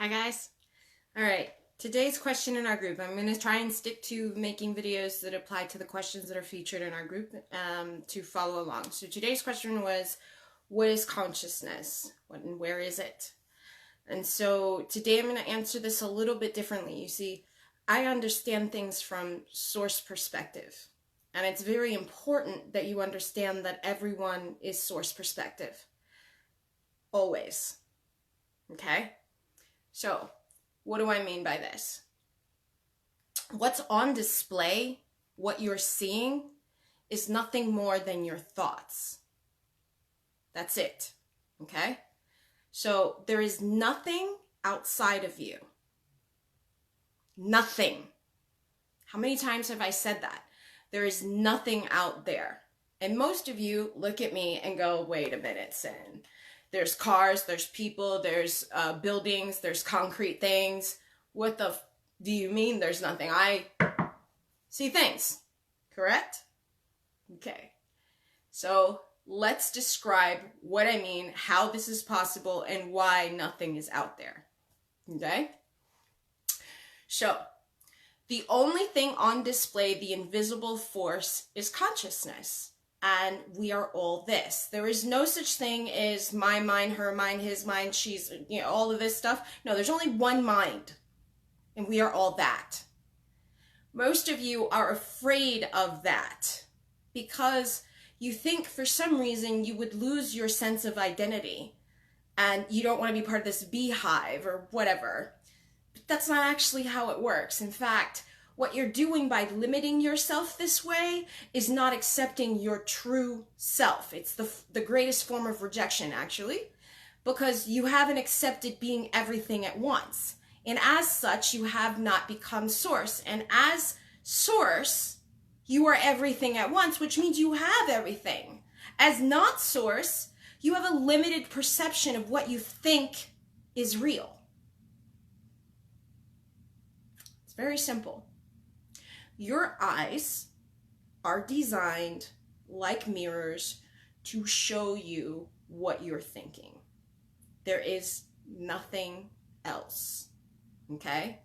Hi guys. All right. Today's question in our group. I'm going to try and stick to making videos that apply to the questions that are featured in our group to follow along. So today's question was, what is consciousness? What and where is it? And so today I'm going to answer this a little bit differently. You see, I understand things from source perspective. And it's very important that you understand that everyone is source perspective. Always. Okay? So, what do I mean by this? What's on display, what you're seeing, is nothing more than your thoughts. That's it. Okay? So, there is nothing outside of you. Nothing. How many times have I said that? There is nothing out there. And most of you look at me and go, wait a minute, Sin. There's cars, there's people, there's buildings, there's concrete things. What the do you mean there's nothing? I see things, correct? Okay. So let's describe what I mean, how this is possible, and why nothing is out there. Okay? So, the only thing on display, the invisible force, is consciousness. And we are all this. There is no such thing as my mind, her mind, his mind, she's, all of this stuff. No, there's only one mind. And we are all that. Most of you are afraid of that because you think for some reason you would lose your sense of identity and you don't want to be part of this beehive or whatever. But that's not actually how it works. In fact, what you're doing by limiting yourself this way is not accepting your true self. It's the greatest form of rejection, actually, because you haven't accepted being everything at once. And as such, you have not become source. And as source, you are everything at once, which means you have everything. As not source, you have a limited perception of what you think is real. It's very simple. Your eyes are designed like mirrors to show you what you're thinking. There is nothing else, okay?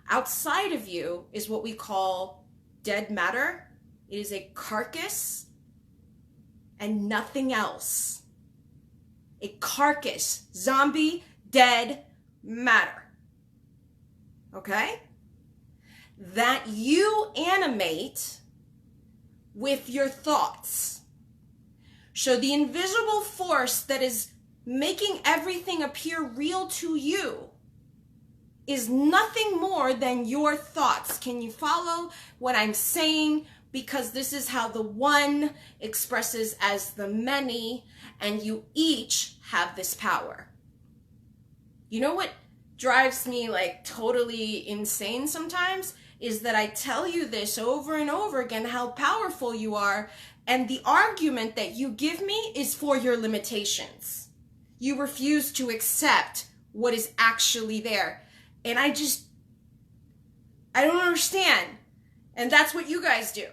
Outside of you is what we call dead matter. It is a carcass and nothing else. A carcass, zombie, dead matter, okay? That you animate with your thoughts. So the invisible force that is making everything appear real to you is nothing more than your thoughts. Can you follow what I'm saying? Because this is how the one expresses as the many, and you each have this power. You know what drives me like totally insane sometimes? Is that I tell you this over and over again, how powerful you are, and the argument that you give me is for your limitations. You refuse to accept what is actually there. And I don't understand. And that's what you guys do.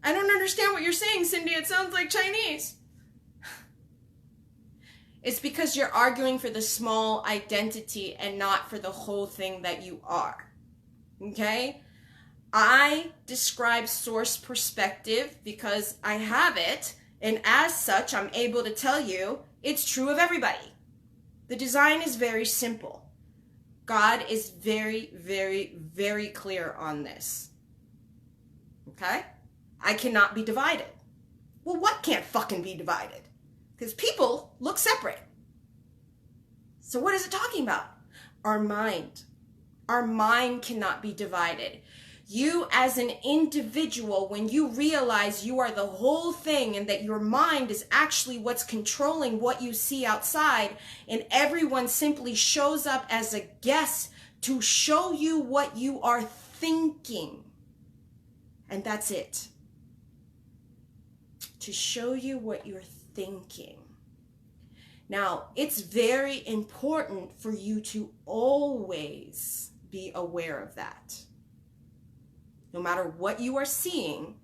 I don't understand what you're saying, Cindy. It sounds like Chinese. It's because you're arguing for the small identity and not for the whole thing that you are. Okay? I describe source perspective because I have it, and as such, I'm able to tell you it's true of everybody. The design is very simple. God is very, very, very clear on this. Okay? I cannot be divided. Well, what can't fucking be divided? Because people look separate. So what is it talking about? Our mind. Our mind cannot be divided. You as an individual, when you realize you are the whole thing and that your mind is actually what's controlling what you see outside, and everyone simply shows up as a guest to show you what you are thinking. And that's it. To show you what you're thinking. Now, it's very important for you to always be aware of that. No matter what you are seeing,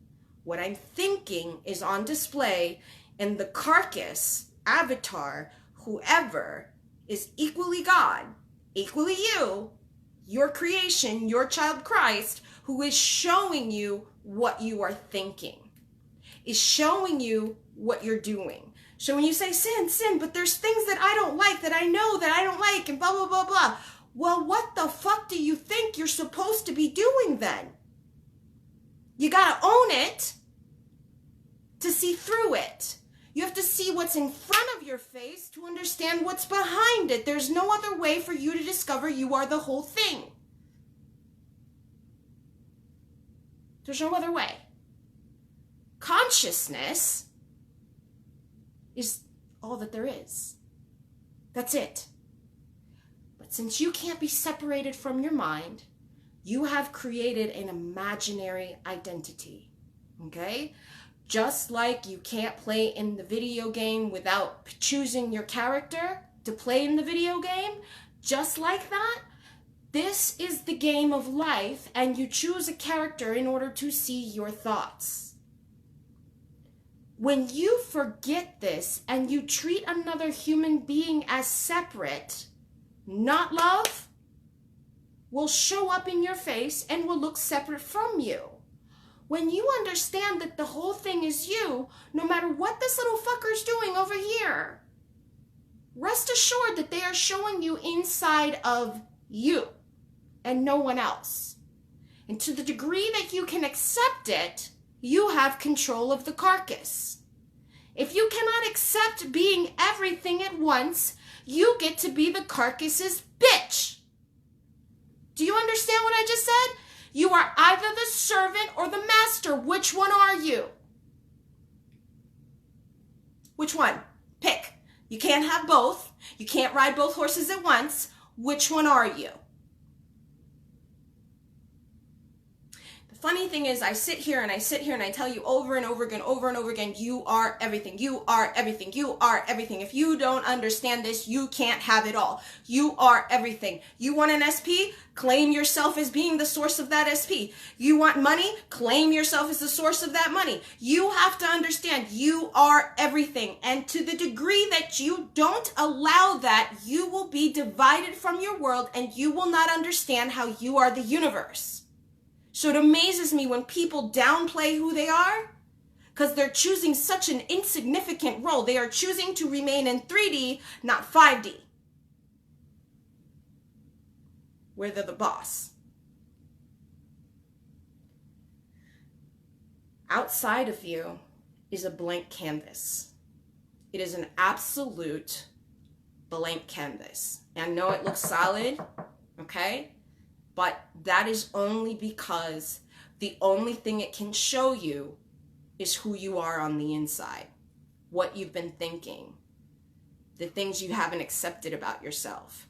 what I'm thinking is on display, and the carcass, avatar, whoever, is equally God, equally you, your creation, your child Christ, who is showing you what you are thinking, is showing you what you're doing. So when you say sin, sin, but there's things that I don't like, that I know that I don't like, and blah, blah, blah, blah. Well, what the fuck do you think you're supposed to be doing then? You gotta own it to see through it. You have to see what's in front of your face to understand what's behind it. There's no other way for you to discover you are the whole thing. There's no other way. Consciousness is all that there is. That's it. But since you can't be separated from your mind, you have created an imaginary identity. Okay? Just like you can't play in the video game without choosing your character to play in the video game, just like that, this is the game of life, and you choose a character in order to see your thoughts. When you forget this and you treat another human being as separate, not love will show up in your face and will look separate from you. When you understand that the whole thing is you, no matter what this little fucker's doing over here, rest assured that they are showing you inside of you and no one else. And to the degree that you can accept it, you have control of the carcass. If you cannot accept being everything at once, you get to be the carcass's bitch. Do you understand what I just said? You are either the servant or the master. Which one are you? Which one? Pick. You can't have both. You can't ride both horses at once. Which one are you? Funny thing is, I sit here and I tell you over and over again, you are everything, you are everything, you are everything. If you don't understand this, you can't have it all. You are everything. You want an SP? Claim yourself as being the source of that SP. You want money? Claim yourself as the source of that money. You have to understand you are everything. And to the degree that you don't allow that, you will be divided from your world and you will not understand how you are the universe. So it amazes me when people downplay who they are because they're choosing such an insignificant role. They are choosing to remain in 3D, not 5D, where they're the boss. Outside of you is a blank canvas. It is an absolute blank canvas. And I know it looks solid, okay? But that is only because the only thing it can show you is who you are on the inside, what you've been thinking, the things you haven't accepted about yourself.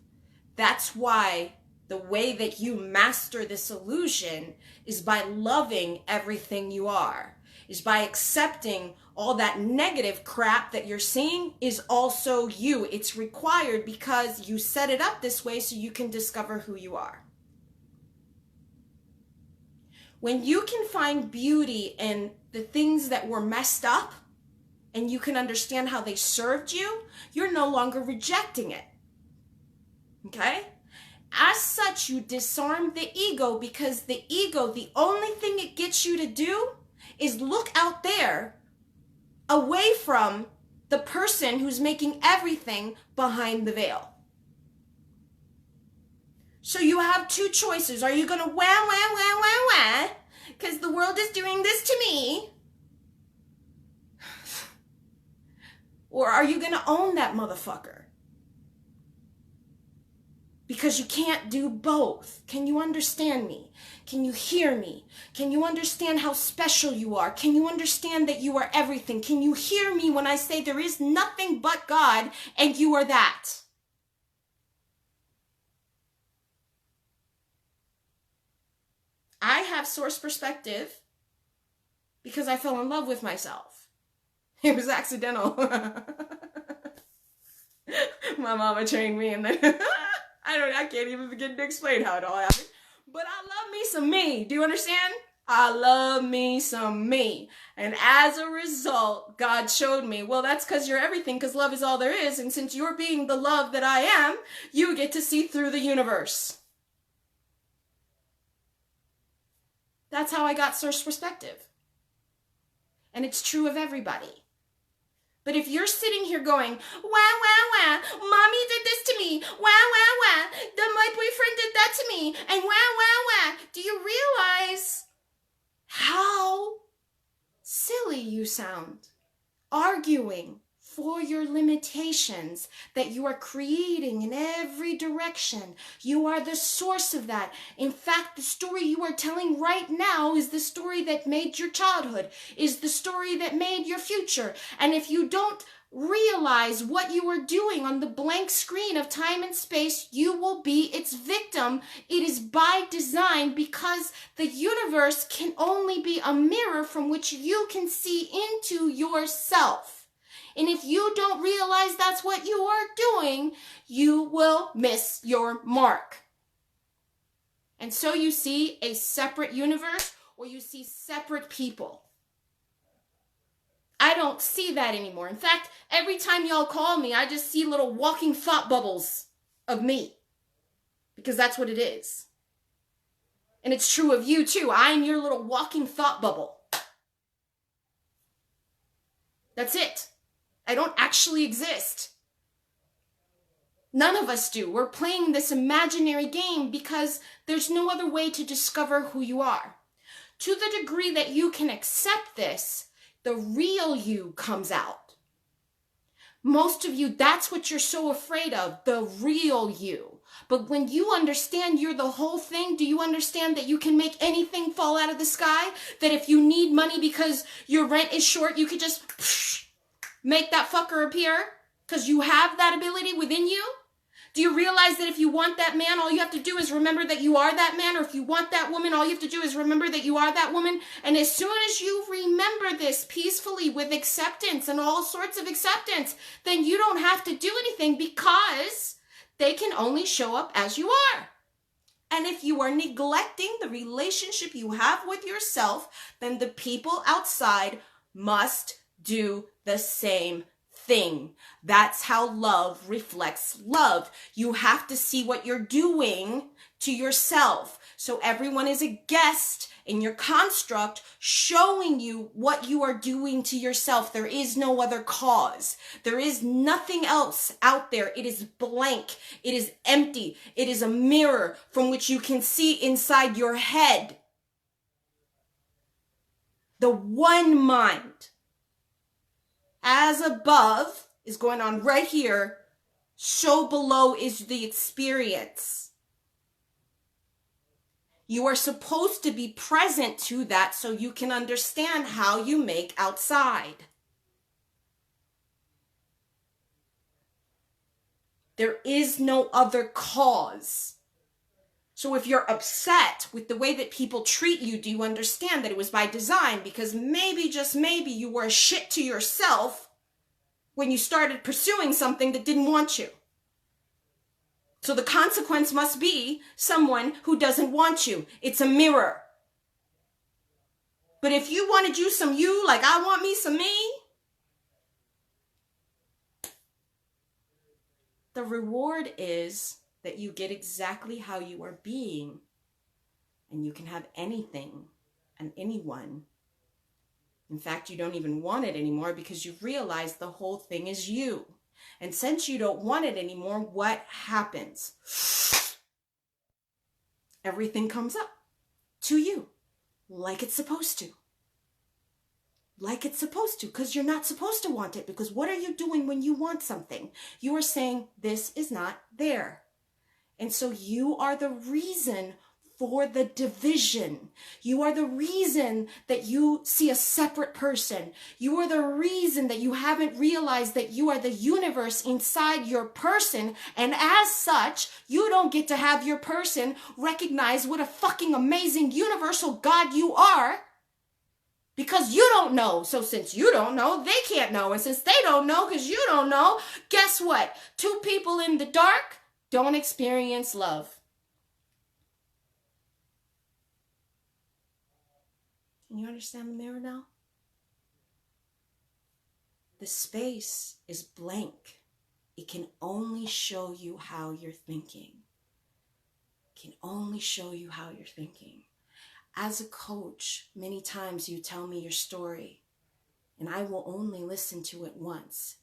That's why the way that you master this illusion is by loving everything you are, is by accepting all that negative crap that you're seeing is also you. It's required because you set it up this way so you can discover who you are. When you can find beauty in the things that were messed up and you can understand how they served you, you're no longer rejecting it. Okay? As such, you disarm the ego because the ego, the only thing it gets you to do is look out there away from the person who's making everything behind the veil. So you have two choices. Are you going to wah, because the world is doing this to me? Or are you going to own that motherfucker? Because you can't do both. Can you understand me? Can you hear me? Can you understand how special you are? Can you understand that you are everything? Can you hear me when I say there is nothing but God and you are that? I have source perspective because I fell in love with myself. It was accidental. My mama trained me and then I can't even begin to explain how it all happened. But I love me some me. Do you understand? I love me some me. And as a result, God showed me, well, that's because you're everything, because love is all there is. And since you're being the love that I am, you get to see through the universe. That's how I got Source Perspective. And it's true of everybody. But if you're sitting here going, wah, wah, wah, mommy did this to me, wah, wah, wah, my boyfriend did that to me, and wah, wah, wah, do you realize how silly you sound? Arguing for your limitations that you are creating in every direction. You are the source of that. In fact, the story you are telling right now is the story that made your childhood, is the story that made your future. And if you don't realize what you are doing on the blank screen of time and space, you will be its victim. It is by design, because the universe can only be a mirror from which you can see into yourself. And if you don't realize that's what you are doing, you will miss your mark. And so you see a separate universe, or you see separate people. I don't see that anymore. In fact, every time y'all call me, I just see little walking thought bubbles of me. Because that's what it is. And it's true of you too. I'm your little walking thought bubble. That's it. I don't actually exist. None of us do. We're playing this imaginary game because there's no other way to discover who you are. To the degree that you can accept this, the real you comes out. Most of you, that's what you're so afraid of, the real you. But when you understand you're the whole thing, do you understand that you can make anything fall out of the sky? That if you need money because your rent is short, you could just make that fucker appear because you have that ability within you? Do you realize that if you want that man, all you have to do is remember that you are that man? Or if you want that woman, all you have to do is remember that you are that woman? And as soon as you remember this peacefully with acceptance and all sorts of acceptance, then you don't have to do anything, because they can only show up as you are. And if you are neglecting the relationship you have with yourself, then the people outside must do the same thing. That's how love reflects love. You have to see what you're doing to yourself. So everyone is a guest in your construct, showing you what you are doing to yourself. There is no other cause. There is nothing else out there. It is blank. It is empty. It is a mirror from which you can see inside your head. The one mind. As above is going on right here, so below is the experience. You are supposed to be present to that so you can understand how you make outside. There is no other cause. So if you're upset with the way that people treat you, do you understand that it was by design? Because maybe, just maybe, you were a shit to yourself when you started pursuing something that didn't want you. So the consequence must be someone who doesn't want you. It's a mirror. But if you wanted you some you, like I want me some me, the reward is that you get exactly how you are being, and you can have anything and anyone. In fact, you don't even want it anymore because you've realized the whole thing is you. And since you don't want it anymore, what happens? Everything comes up to you like it's supposed to. Like it's supposed to, because you're not supposed to want it. Because what are you doing when you want something? You are saying, this is not there. And so you are the reason for the division. You are the reason that you see a separate person. You are the reason that you haven't realized that you are the universe inside your person. And as such, you don't get to have your person recognize what a fucking amazing universal God you are. Because you don't know. So since you don't know, they can't know. And since they don't know because you don't know, guess what? Two people in the dark don't experience love. Can you understand the mirror now? The space is blank. It can only show you how you're thinking. It can only show you how you're thinking. As a coach, many times you tell me your story, and I will only listen to it once.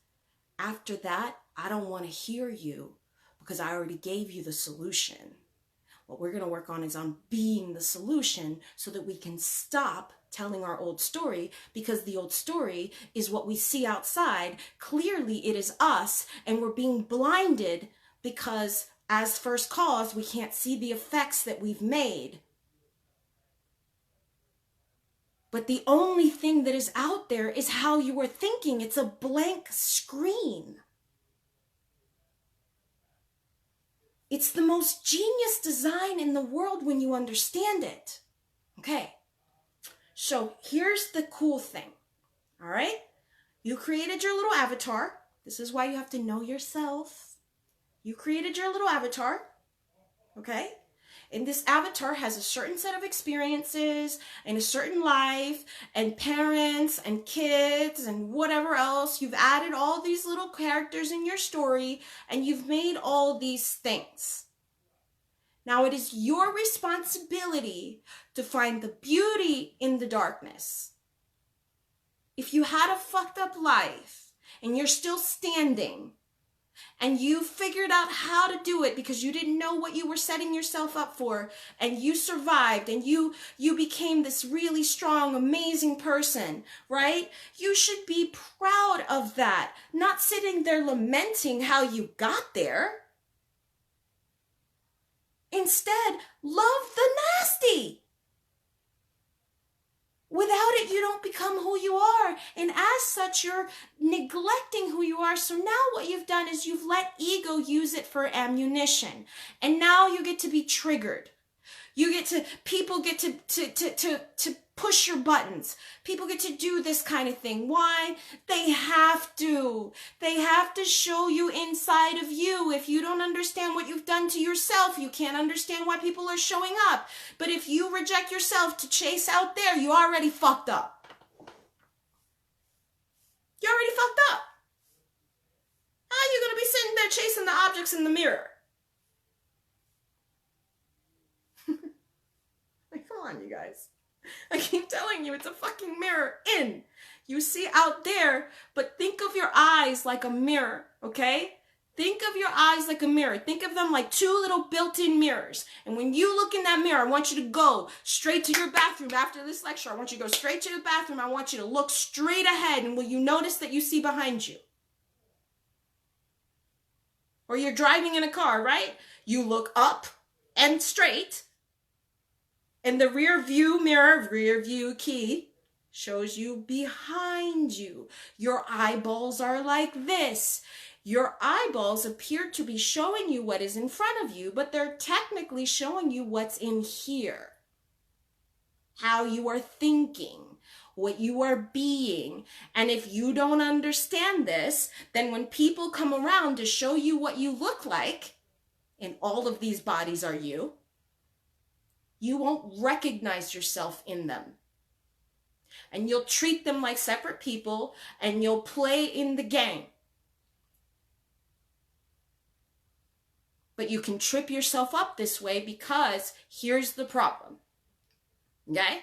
After that, I don't want to hear you because I already gave you the solution. What we're going to work on is on being the solution so that we can stop telling our old story, because the old story is what we see outside. Clearly it is us, and we're being blinded because as first cause, we can't see the effects that we've made. But the only thing that is out there is how you are thinking. It's a blank screen. It's the most genius design in the world when you understand it. Okay. So here's the cool thing, all right? You created your little avatar. This is why you have to know yourself. You created your little avatar, okay? And this avatar has a certain set of experiences and a certain life and parents and kids and whatever else. You've added all these little characters in your story and you've made all these things. Now it is your responsibility to find the beauty in the darkness. If you had a fucked up life and you're still standing and you figured out how to do it because you didn't know what you were setting yourself up for, and you survived and you became this really strong, amazing person, right? You should be proud of that, not sitting there lamenting how you got there. Instead, love the nasty. Without it, you don't become who you are. And as such, you're neglecting who you are. So now what you've done is you've let ego use it for ammunition. And now you get to be triggered. People get to push your buttons. People get to do this kind of thing. Why? They have to. They have to show you inside of you. If you don't understand what you've done to yourself, you can't understand why people are showing up. But if you reject yourself to chase out there, you already fucked up. You already fucked up. How are you going to be sitting there chasing the objects in the mirror? Come on, you guys. I keep telling you, it's a fucking mirror in. You see out there, but think of your eyes like a mirror, okay? Think of your eyes like a mirror. Think of them like two little built-in mirrors. And when you look in that mirror, I want you to go straight to your bathroom after this lecture. I want you to go straight to the bathroom. I want you to look straight ahead, and will you notice that you see behind you? Or you're driving in a car, right? You look up and straight, and the rear view mirror, rear view key, shows you behind you. Your eyeballs are like this. Your eyeballs appear to be showing you what is in front of you, but they're technically showing you what's in here. How you are thinking, what you are being. And if you don't understand this, then when people come around to show you what you look like, and all of these bodies are you won't recognize yourself in them. And you'll treat them like separate people, and you'll play in the game. But you can trip yourself up this way because here's the problem. Okay?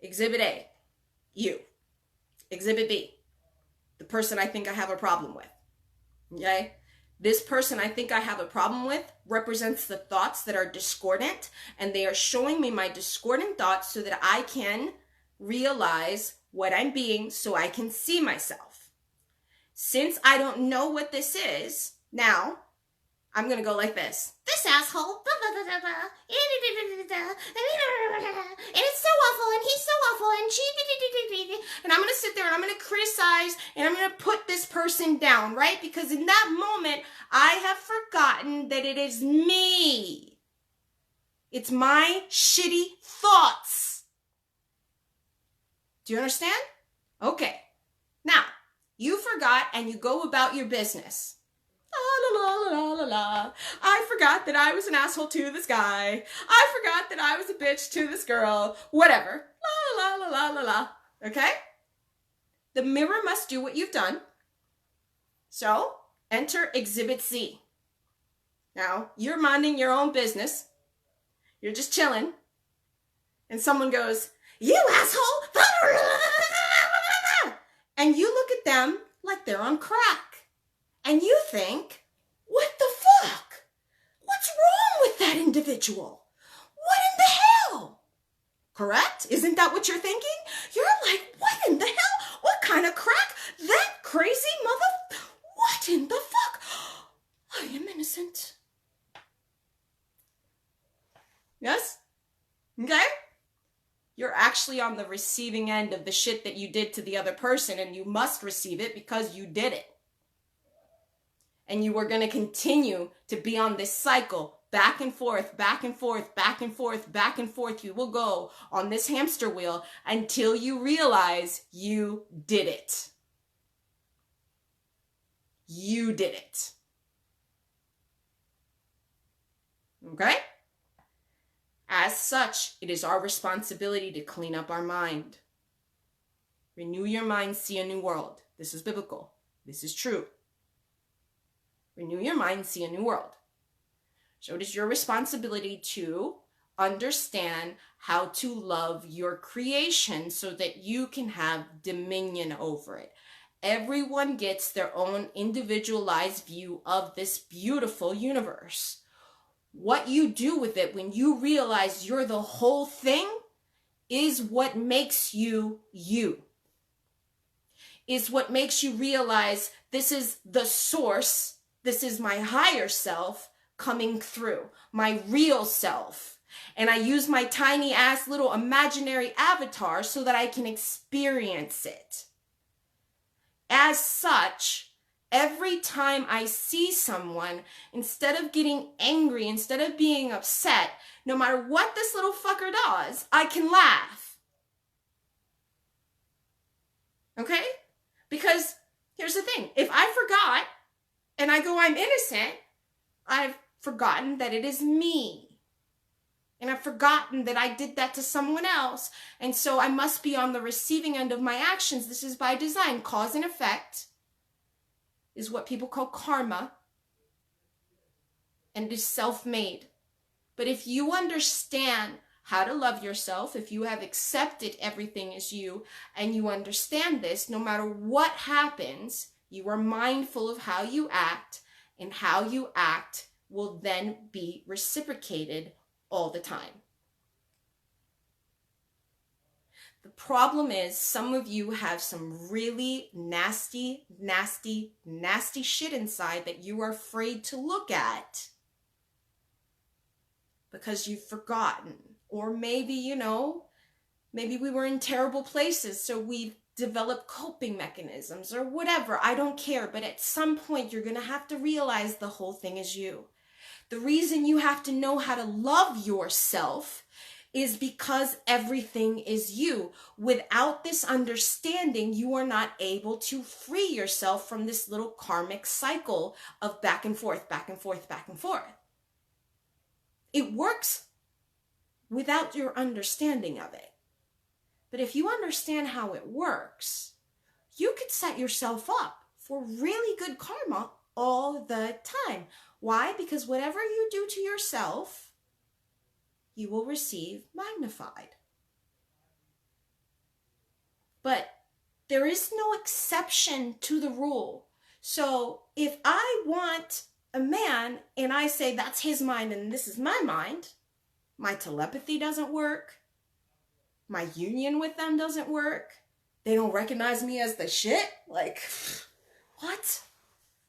Exhibit A, you. Exhibit B, the person I think I have a problem with. Okay? This person I think I have a problem with represents the thoughts that are discordant, and they are showing me my discordant thoughts so that I can realize what I'm being, so I can see myself. Since I don't know what this is, now I'm going to go like this. This asshole, and it's so awful, and he's so awful, and she, and I'm going to sit there and I'm going to criticize, and I'm going to put this person down, right? Because in that moment, I have forgotten that it is me. It's my shitty thoughts. Do you understand? Okay. Now, you forgot and you go about your business. La, la, la, la, la, la. I forgot that I was an asshole to this guy. I forgot that I was a bitch to this girl. Whatever. La, la, la la la la. Okay? The mirror must do what you've done. So, enter Exhibit C. Now, you're minding your own business. You're just chilling. And someone goes, "You asshole!" And you look at them like they're on crack. And you think, what the fuck? What's wrong with that individual? What in the hell? Correct? Isn't that what you're thinking? You're like, what in the hell? What kind of crack? That crazy mother... What in the fuck? I am innocent. Yes? Okay? You're actually on the receiving end of the shit that you did to the other person, and you must receive it because you did it. And you are going to continue to be on this cycle, back and forth, back and forth, back and forth, back and forth. You will go on this hamster wheel until you realize you did it. You did it. Okay? As such, it is our responsibility to clean up our mind. Renew your mind, see a new world. This is biblical. This is true. Renew your mind, see a new world. So it is your responsibility to understand how to love your creation so that you can have dominion over it. Everyone gets their own individualized view of this beautiful universe. What you do with it when you realize you're the whole thing is what makes you you. Is what makes you realize this is the source. This is my higher self coming through, my real self. And I use my tiny ass little imaginary avatar so that I can experience it. As such, every time I see someone, instead of getting angry, instead of being upset, no matter what this little fucker does, I can laugh. Okay? Because here's the thing. If I forgot and I go, I'm innocent, I've forgotten that it is me. And I've forgotten that I did that to someone else. And so I must be on the receiving end of my actions. This is by design. Cause and effect is what people call karma. And it is self-made. But if you understand how to love yourself, if you have accepted everything as you, and you understand this, no matter what happens, you are mindful of how you act, and how you act will then be reciprocated all the time. The problem is some of you have some really nasty, nasty, nasty shit inside that you are afraid to look at because you've forgotten. Or maybe, maybe we were in terrible places, so we've developed coping mechanisms or whatever. I don't care. But at some point, you're going to have to realize the whole thing is you. The reason you have to know how to love yourself is because everything is you. Without this understanding, you are not able to free yourself from this little karmic cycle of back and forth, back and forth, back and forth. It works without your understanding of it. But if you understand how it works, you could set yourself up for really good karma all the time. Why? Because whatever you do to yourself, you will receive magnified. But there is no exception to the rule. So if I want a man and I say that's his mind and this is my mind, my telepathy doesn't work. My union with them doesn't work. They don't recognize me as the shit. Like, what?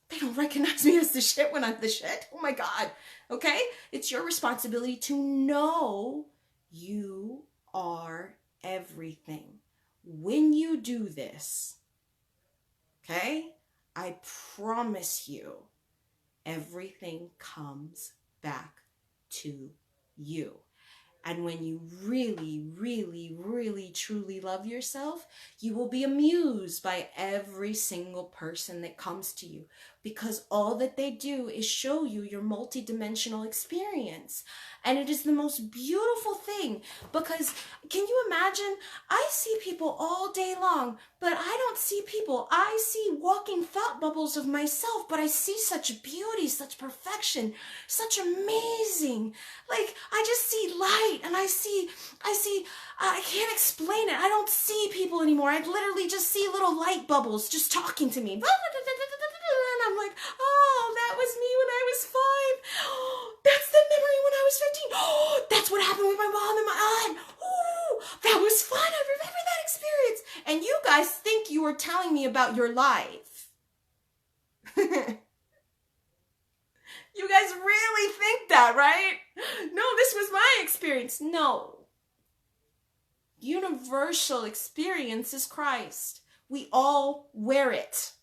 They don't recognize me as the shit when I'm the shit? Oh my God. Okay? It's your responsibility to know you are everything. When you do this, okay, I promise you, everything comes back to you. And when you really, really, really, truly love yourself, you will be amused by every single person that comes to you. because all that they do is show you your multidimensional experience. And it is the most beautiful thing, because can you imagine? I see people all day long, but I don't see people. I see walking thought bubbles of myself, but I see such beauty, such perfection, such amazing. Like, I just see light, and I can't explain it. I don't see people anymore. I literally just see little light bubbles just talking to me. And I'm like, oh, that was me when I was 5. Oh, that's the memory when I was 15. Oh, that's what happened with my mom and my aunt. Oh, that was fun. I remember that experience. And you guys think you were telling me about your life. You guys really think that, right? No, this was my experience. No. Universal experience is Christ. We all wear it.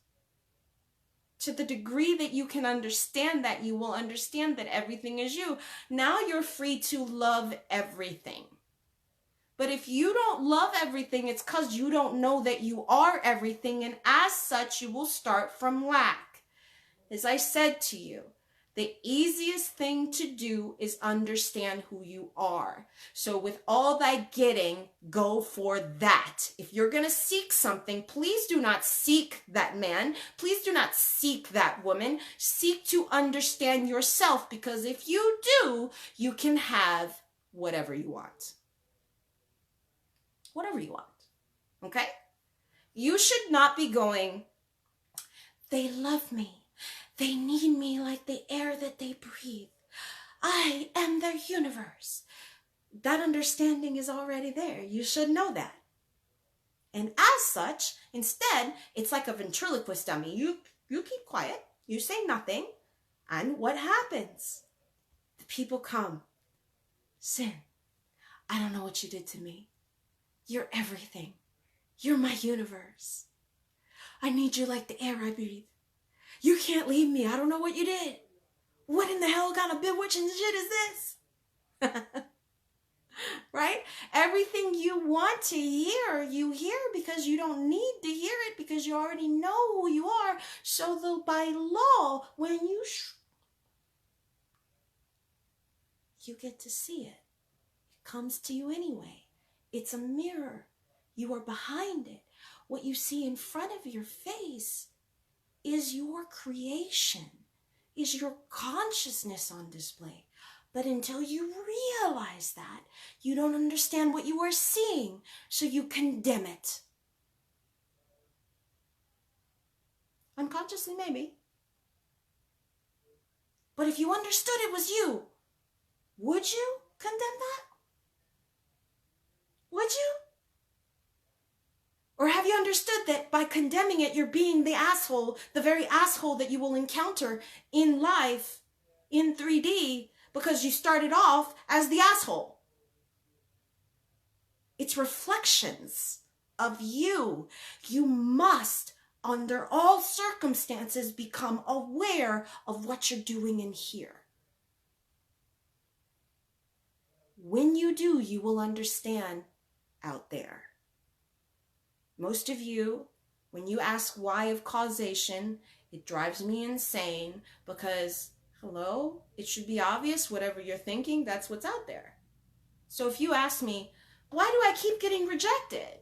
To the degree that you can understand that, you will understand that everything is you. Now you're free to love everything. But if you don't love everything, it's because you don't know that you are everything, and as such, you will start from lack. As I said to you, the easiest thing to do is understand who you are. So with all thy getting, go for that. If you're going to seek something, please do not seek that man. Please do not seek that woman. Seek to understand yourself, because if you do, you can have whatever you want. Whatever you want. Okay? You should not be going, they love me. They need me like the air that they breathe. I am their universe. That understanding is already there. You should know that. And as such, instead, it's like a ventriloquist dummy. You keep quiet. You say nothing. And what happens? The people come. Sin, I don't know what you did to me. You're everything. You're my universe. I need you like the air I breathe. You can't leave me. I don't know what you did. What in the hell kind of bewitching shit is this? Right? Everything you want to hear, you hear because you don't need to hear it, because you already know who you are. So though by law, when you get to see it. It comes to you anyway. It's a mirror. You are behind it. What you see in front of your face is your creation, is your consciousness on display. But until you realize that, you don't understand what you are seeing, so you condemn it. Unconsciously, maybe. But if you understood it was you, would you condemn that? Would you? Or have you understood that by condemning it, you're being the asshole, the very asshole that you will encounter in life, in 3D, because you started off as the asshole? It's reflections of you. You must, under all circumstances, become aware of what you're doing in here. When you do, you will understand out there. Most of you, when you ask why of causation, it drives me insane, because, hello, it should be obvious whatever you're thinking, that's what's out there. So if you ask me, why do I keep getting rejected?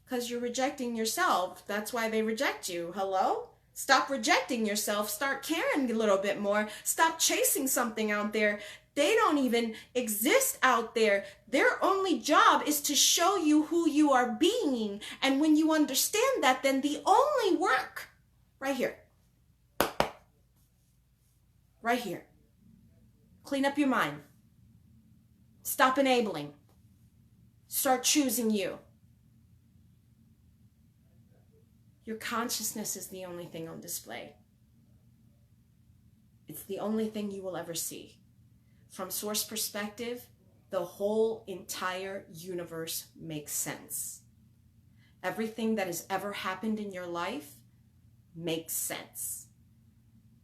Because you're rejecting yourself. That's why they reject you. Hello? Stop rejecting yourself. Start caring a little bit more. Stop chasing something out there. They don't even exist out there. Their only job is to show you who you are being. And when you understand that, then the only work, right here, clean up your mind. Stop enabling. Start choosing you. Your consciousness is the only thing on display. It's the only thing you will ever see. From source perspective, the whole entire universe makes sense. Everything that has ever happened in your life makes sense.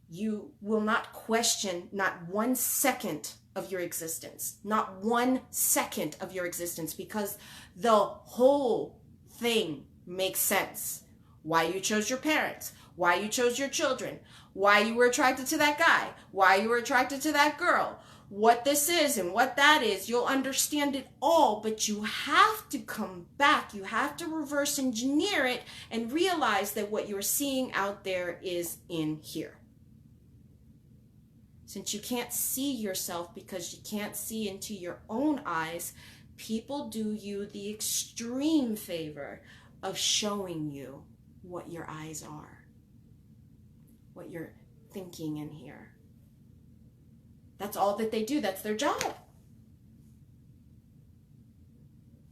You will not question not 1 second of your existence, not 1 second of your existence, because the whole thing makes sense. Why you chose your parents, why you chose your children, why you were attracted to that guy, why you were attracted to that girl, what this is and what that is. You'll understand it all, but you have to come back. You have to reverse engineer it and realize that what you're seeing out there is in here. Since you can't see yourself because you can't see into your own eyes, people do you the extreme favor of showing you what your eyes are, what you're thinking in here. That's all that they do. That's their job.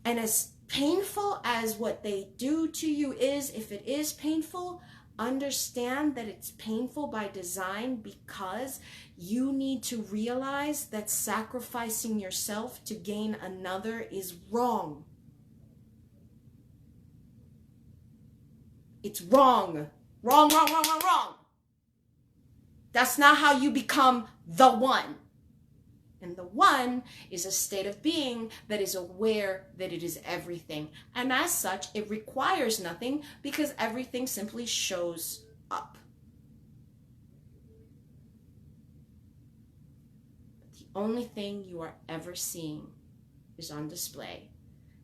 And as painful as what they do to you is, if it is painful, understand that it's painful by design, because you need to realize that sacrificing yourself to gain another is wrong. It's wrong. Wrong, wrong, wrong, wrong, wrong. That's not how you become the one. And the one is a state of being that is aware that it is everything. And as such, it requires nothing because everything simply shows up. The only thing you are ever seeing is on display.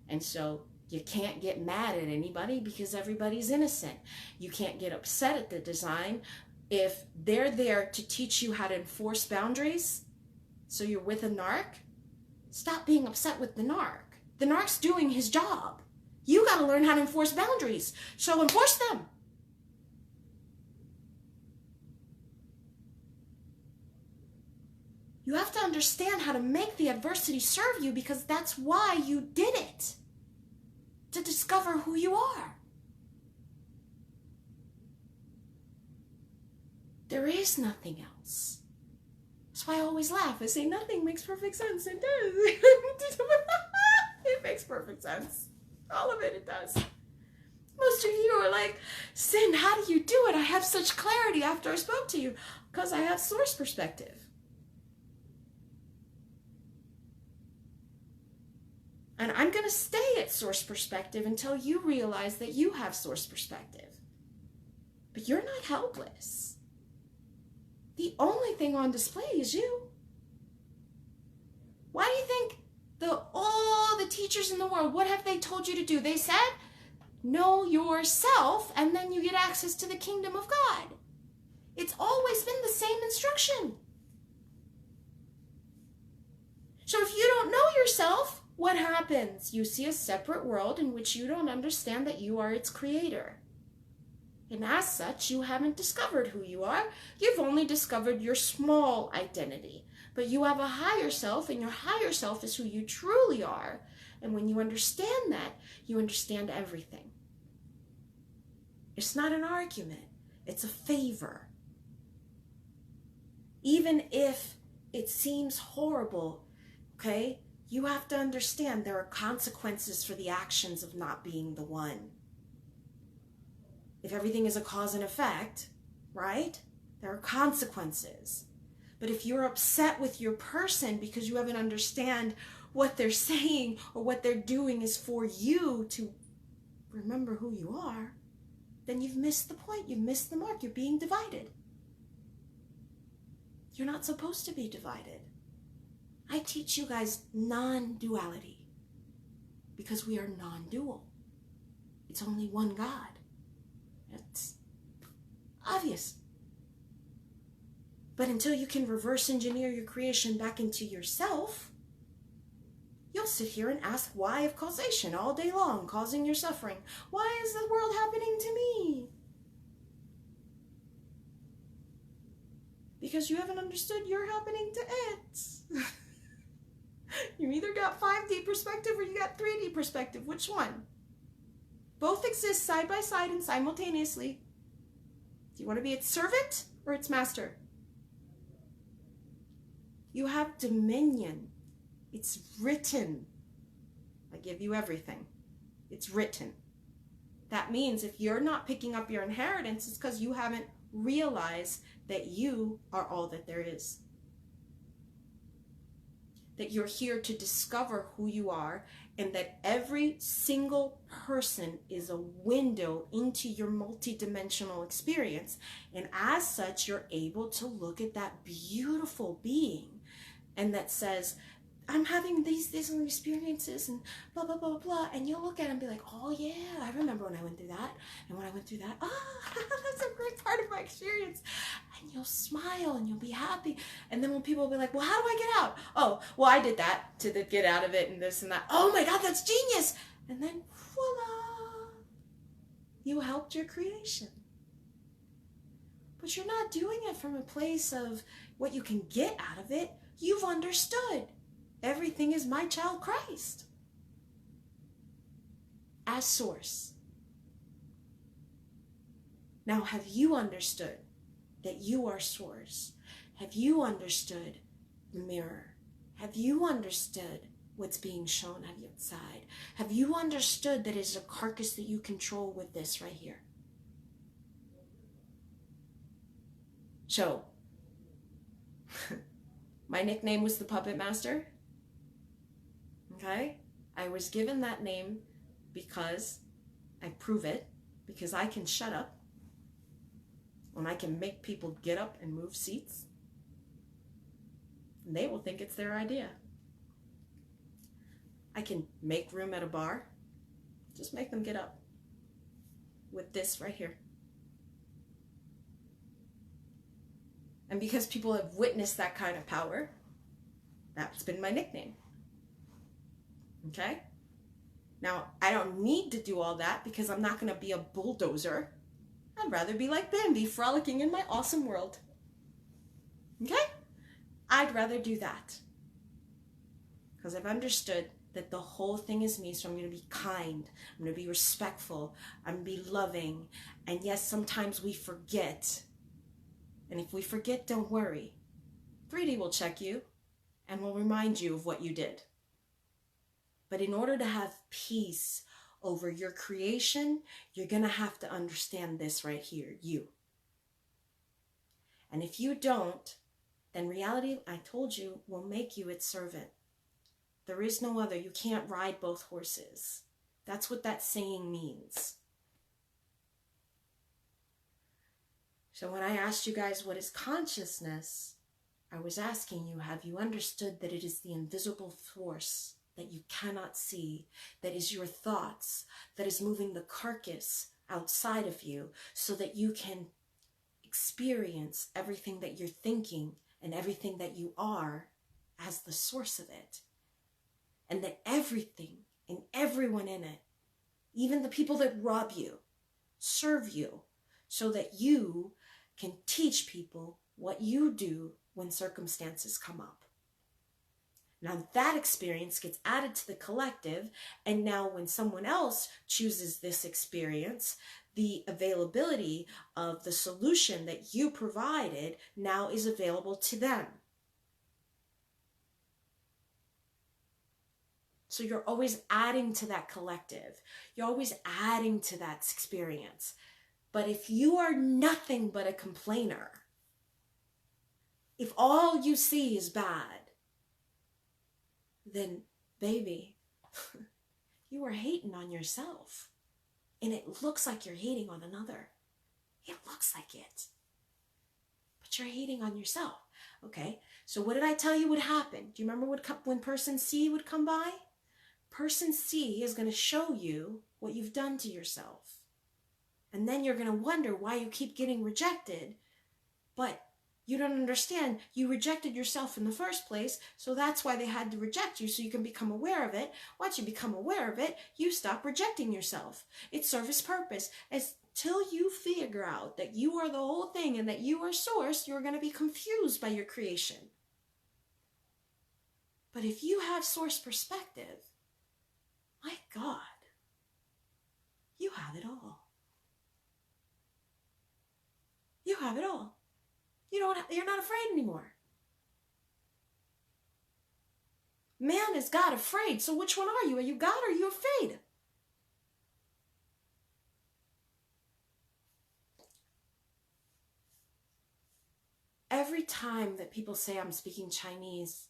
And so you can't get mad at anybody because everybody's innocent. You can't get upset at the design if they're there to teach you how to enforce boundaries. So you're with a narc, stop being upset with the narc. The narc's doing his job. You got to learn how to enforce boundaries. So enforce them. You have to understand how to make the adversity serve you, because that's why you did it. To discover who you are. There is nothing else. That's why I always laugh. I say nothing makes perfect sense. It does. It makes perfect sense. All of it, it does. Most of you are like, Sin, how do you do it? I have such clarity after I spoke to you. Because I have source perspective. And I'm going to stay at source perspective until you realize that you have source perspective. But you're not helpless. The only thing on display is you. Why do you think all the teachers in the world, what have they told you to do? They said, know yourself, and then you get access to the kingdom of God. It's always been the same instruction. So if you don't know yourself, what happens? You see a separate world in which you don't understand that you are its creator. And as such, you haven't discovered who you are. You've only discovered your small identity. But you have a higher self, and your higher self is who you truly are. And when you understand that, you understand everything. It's not an argument. It's a favor. Even if it seems horrible, okay, you have to understand there are consequences for the actions of not being the one. If everything is a cause and effect, right? There are consequences. But if you're upset with your person because you haven't understand what they're saying or what they're doing is for you to remember who you are, then you've missed the point. You've missed the mark. You're being divided. You're not supposed to be divided. I teach you guys non-duality because we are non-dual. It's only one God. It's obvious. But until you can reverse engineer your creation back into yourself, you'll sit here and ask why of causation all day long, causing your suffering. Why is the world happening to me? Because you haven't understood you're happening to it. You either got 5D perspective or you got 3D perspective. Which one? Both exist side by side and simultaneously. Do you want to be its servant or its master? You have dominion. It's written. I give you everything. It's written. That means if you're not picking up your inheritance, it's because you haven't realized that you are all that there is. that you're here to discover who you are, and that every single person is a window into your multidimensional experience. And as such, you're able to look at that beautiful being and that says, I'm having these experiences and blah, blah, blah, blah. And you'll look at it and be like, oh yeah, I remember when I went through that. And when I went through that, that's a great part of my experience. And you'll smile and you'll be happy. And then when people will be like, well, how do I get out? Oh, well, I did that to get out of it and this and that. Oh my God, that's genius. And then voila, you helped your creation. But you're not doing it from a place of what you can get out of it. You've understood. Everything is my child Christ as source. Now, have you understood that you are source? Have you understood the mirror? Have you understood what's being shown on the outside? Have you understood that it's a carcass that you control with this right here? So, my nickname was the Puppet Master. Okay? I was given that name because I prove it, because I can shut up when I can make people get up and move seats. And they will think it's their idea. I can make room at a bar. Just make them get up with this right here. And because people have witnessed that kind of power, that's been my nickname. Okay? Now, I don't need to do all that because I'm not going to be a bulldozer. I'd rather be like Bambi, frolicking in my awesome world. Okay? I'd rather do that. Because I've understood that the whole thing is me, so I'm going to be kind. I'm going to be respectful. I'm going to be loving. And yes, sometimes we forget. And if we forget, don't worry. 3D will check you and will remind you of what you did. But in order to have peace over your creation, you're going to have to understand this right here, you. And if you don't, then reality, I told you, will make you its servant. There is no other. You can't ride both horses. That's what that saying means. So when I asked you guys what is consciousness, I was asking you, have you understood that it is the invisible force that you cannot see, that is your thoughts, that is moving the carcass outside of you so that you can experience everything that you're thinking and everything that you are as the source of it. And that everything and everyone in it, even the people that rob you, serve you so that you can teach people what you do when circumstances come up. Now that experience gets added to the collective, and now when someone else chooses this experience, the availability of the solution that you provided now is available to them. So you're always adding to that collective. You're always adding to that experience. But if you are nothing but a complainer, if all you see is bad, then baby, you are hating on yourself. And it looks like you're hating on another. It looks like it. But you're hating on yourself. Okay, so what did I tell you would happen? Do you remember when person C would come by? Person C is going to show you what you've done to yourself. And then you're going to wonder why you keep getting rejected. But you don't understand. You rejected yourself in the first place, so that's why they had to reject you, so you can become aware of it. Once you become aware of it, you stop rejecting yourself. It serves its purpose. Until you figure out that you are the whole thing and that you are source, you're going to be confused by your creation. But if you have source perspective, my God, you have it all. You have it all. You're not afraid anymore. Man is God afraid. So which one are you? Are you God or are you afraid? Every time that people say I'm speaking Chinese,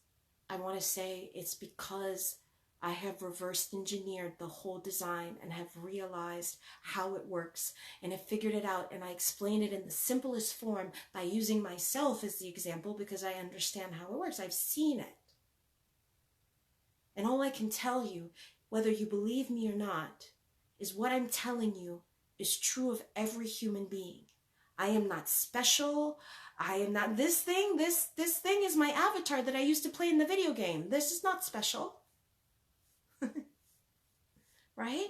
I want to say it's because I have reverse engineered the whole design and have realized how it works and have figured it out, and I explain it in the simplest form by using myself as the example because I understand how it works. I've seen it. And all I can tell you, whether you believe me or not, is what I'm telling you is true of every human being. I am not special. I am not this thing. This thing is my avatar that I used to play in the video game. This is not special. Right?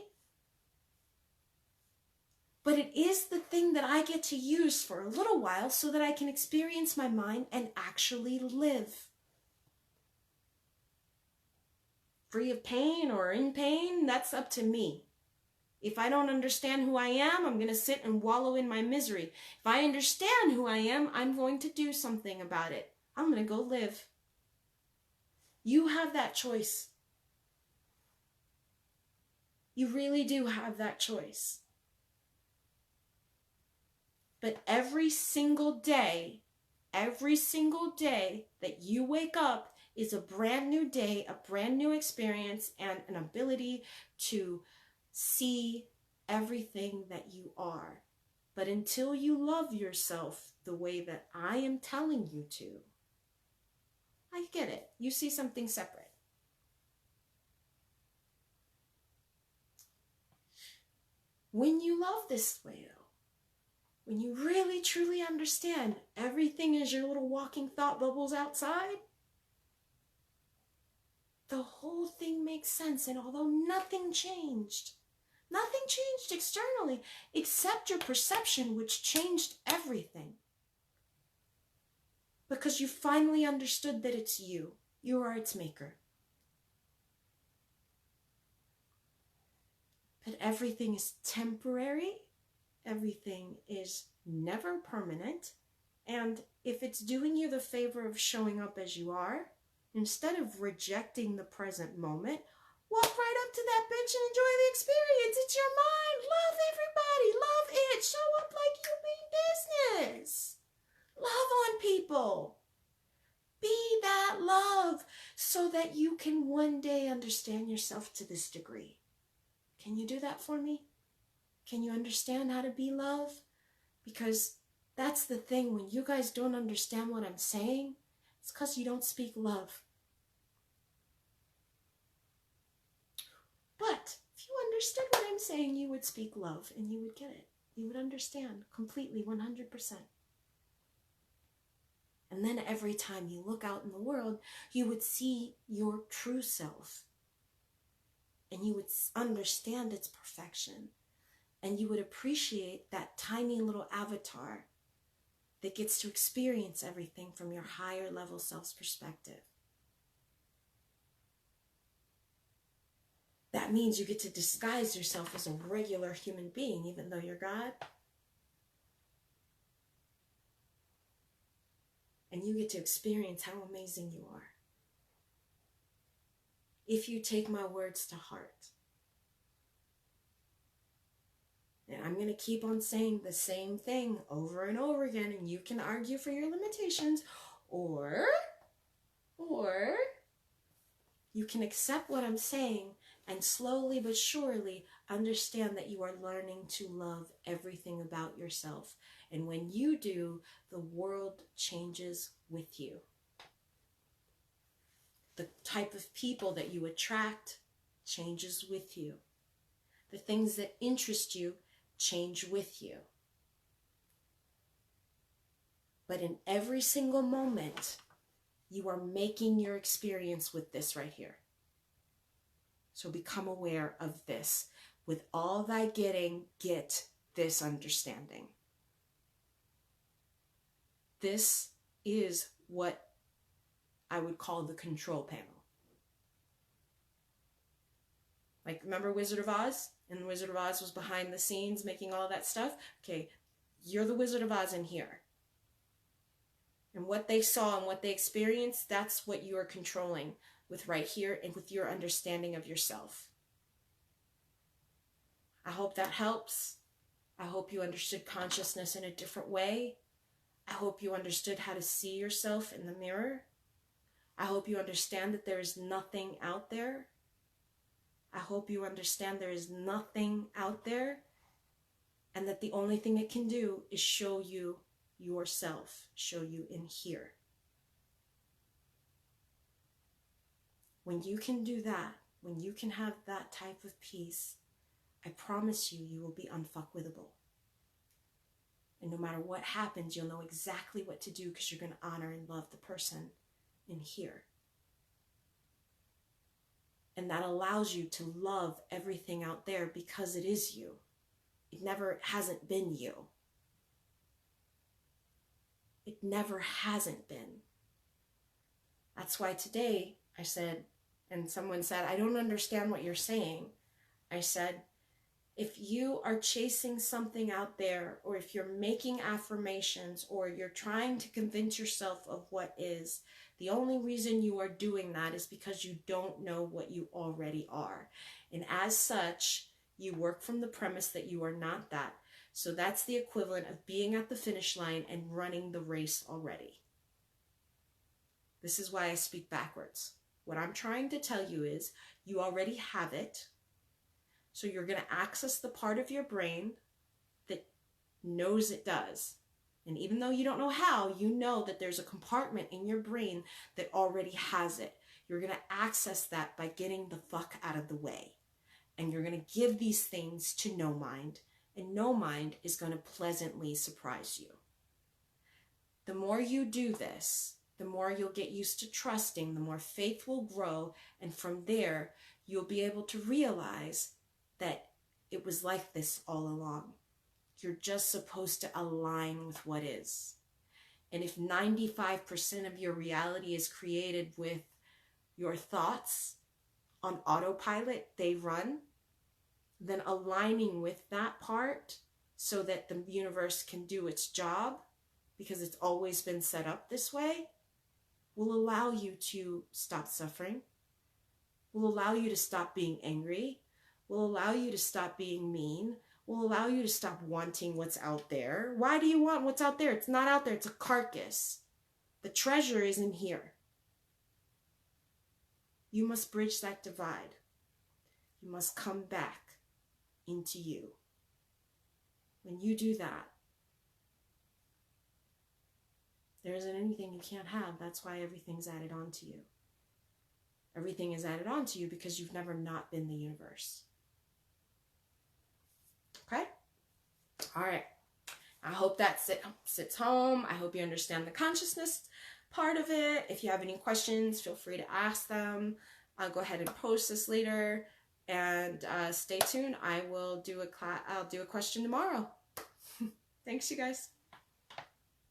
But it is the thing that I get to use for a little while so that I can experience my mind and actually live. Free of pain or in pain, that's up to me. If I don't understand who I am, I'm going to sit and wallow in my misery. If I understand who I am, I'm going to do something about it. I'm going to go live. You have that choice. You really do have that choice. But every single day that you wake up is a brand new day, a brand new experience, and an ability to see everything that you are. But until you love yourself the way that I am telling you to, I get it. You see something separate. When you love this way, though, when you really truly understand everything is your little walking thought bubbles outside, the whole thing makes sense. And although nothing changed externally except your perception, which changed everything. Because you finally understood that it's you. You are its maker. But everything is temporary. Everything is never permanent. And if it's doing you the favor of showing up as you are, instead of rejecting the present moment, walk right up to that bitch and enjoy the experience. It's your mind. Love everybody. Love it. Show up like you mean business. Love on people. Be that love so that you can one day understand yourself to this degree. Can you do that for me? Can you understand how to be love? Because that's the thing. When you guys don't understand what I'm saying, it's because you don't speak love. But if you understood what I'm saying, you would speak love and you would get it. You would understand completely, 100%. And then every time you look out in the world, you would see your true self. And you would understand its perfection. And you would appreciate that tiny little avatar that gets to experience everything from your higher level self's perspective. That means you get to disguise yourself as a regular human being, even though you're God. And you get to experience how amazing you are. If you take my words to heart. And I'm going to keep on saying the same thing over and over again, and you can argue for your limitations, or you can accept what I'm saying and slowly but surely understand that you are learning to love everything about yourself. And when you do, the world changes with you. The type of people that you attract changes with you. The things that interest you change with you. But in every single moment, you are making your experience with this right here. So become aware of this. With all thy getting, get this understanding. This is what I would call the control panel. Like, remember Wizard of Oz? And the Wizard of Oz was behind the scenes making all that stuff. Okay, you're the Wizard of Oz in here. And what they saw and what they experienced, that's what you are controlling with right here and with your understanding of yourself. I hope that helps. I hope you understood consciousness in a different way. I hope you understood how to see yourself in the mirror. I hope you understand that there is nothing out there. I hope you understand there is nothing out there, and that the only thing it can do is show you yourself, show you in here. When you can do that, when you can have that type of peace, I promise you, you will be unfuckwithable. And no matter what happens, you'll know exactly what to do because you're going to honor and love the person in here. And that allows you to love everything out there because it is you. It never hasn't been you. It never hasn't been. That's why today I said, and someone said, I don't understand what you're saying. I said, if you are chasing something out there, or if you're making affirmations, or you're trying to convince yourself of what is, the only reason you are doing that is because you don't know what you already are. And as such, you work from the premise that you are not that. So that's the equivalent of being at the finish line and running the race already. This is why I speak backwards. What I'm trying to tell you is you already have it. So you're going to access the part of your brain that knows it does. And even though you don't know how, you know that there's a compartment in your brain that already has it. You're going to access that by getting the fuck out of the way. And you're going to give these things to no mind. And no mind is going to pleasantly surprise you. The more you do this, the more you'll get used to trusting, the more faith will grow. And from there, you'll be able to realize that it was like this all along. You're just supposed to align with what is. And if 95% of your reality is created with your thoughts on autopilot, they run, then aligning with that part so that the universe can do its job, because it's always been set up this way, will allow you to stop suffering, will allow you to stop being angry, will allow you to stop being mean, will allow you to stop wanting what's out there. Why do you want what's out there? It's not out there. It's a carcass. The treasure is in here. You must bridge that divide. You must come back into you. When you do that, there isn't anything you can't have. That's why everything's added on to you. Everything is added on to you because you've never not been the universe. Okay? All right. I hope that sits home. I hope you understand the consciousness part of it. If you have any questions, feel free to ask them. I'll go ahead and post this later. And stay tuned. I'll do a question tomorrow. Thanks, you guys.